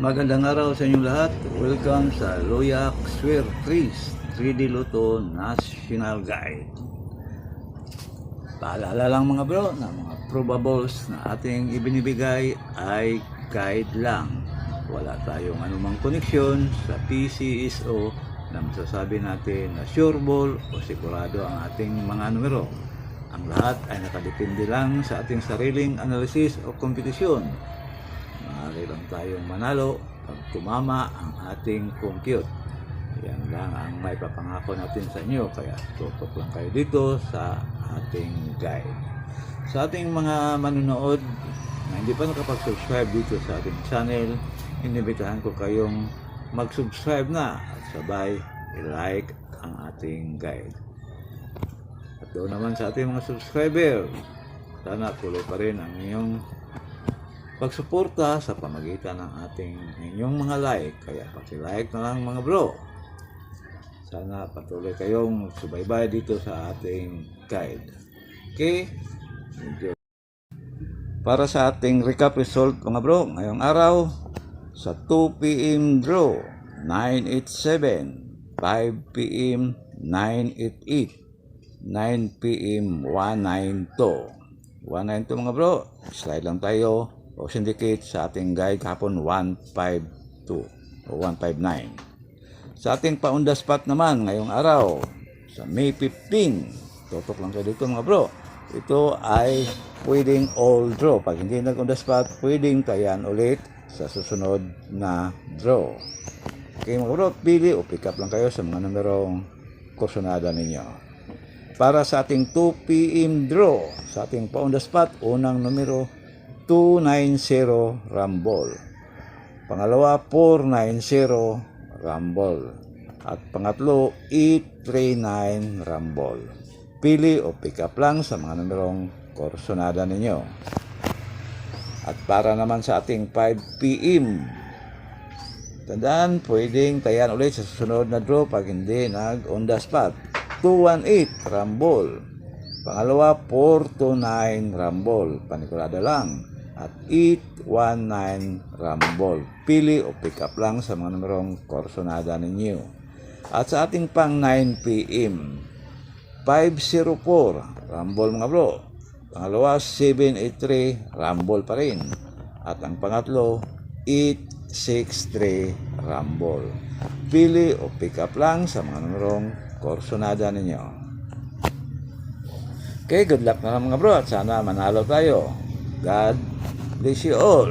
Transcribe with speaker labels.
Speaker 1: Magandang araw sa inyong lahat. Welcome sa Loyak Swear 3D Lotto National Guide. Paalala lang mga bro na mga probables na ating ibinibigay ay guide lang. Wala tayong anumang koneksyon sa PCSO na masasabi natin na sure ball o sigurado ang ating mga numero. Ang lahat ay nakadepende lang sa ating sariling analysis o kompetisyon. Maaari lang tayong manalo pag tumama ang ating compute. Yan lang ang may papangako natin sa inyo, kaya tutok lang kayo dito sa ating guide. Sa ating mga manunood na hindi pa nakapag-subscribe dito sa ating channel, inibitahan ko kayong mag-subscribe na at sabay i-like ang ating guide. At doon naman sa ating mga subscriber, sana tuloy pa rin ang inyong pagsuporta sa pamagitan ng ating inyong mga like. Kaya paki-like na lang mga bro. Sana patuloy kayong subaybay dito sa ating guide. Okay? Enjoy. Para sa ating recap result mga bro, ngayong araw sa 2 PM draw 987, 5 PM 988, 9 PM 192. 192 mga bro, slide lang tayo o syndicate sa ating guide kahapon 152 o 159. Sa ating pa-on the spot naman ngayong araw sa May 15, tutok lang kayo dito mga bro. Ito ay pwedeng all draw. Pag hindi nag-on the spot, pwedeng tayan ulit sa susunod na draw. Okay mga bro, pili o pick up lang kayo sa mga numerong kursonada ninyo. Para sa ating 2 PM draw, sa ating pa-on the spot, unang numero 290 Rumble. Pangalawa 490 Rumble. At pangatlo 839 Rumble. Pili o pick up lang sa mga numerong kursonada ninyo. At para naman sa ating 5 PM, tandaan, pwedeng tayan ulit sa susunod na draw pag hindi nag on the spot. 218 Rumble. Pangalawa 429 Rumble. Panikulada lang. At 819 Rumble. Pili o pick up lang sa mga numerong kursonada ninyo. At sa ating pang 9 PM, 504 Rumble mga bro. Pangalawa 783 Rumble pa rin. At ang pangatlo 863 Rumble. Pili o pick up lang sa mga numerong kursonada ninyo. Okay, good luck na lang mga bro at sana manalo tayo. God bless you all.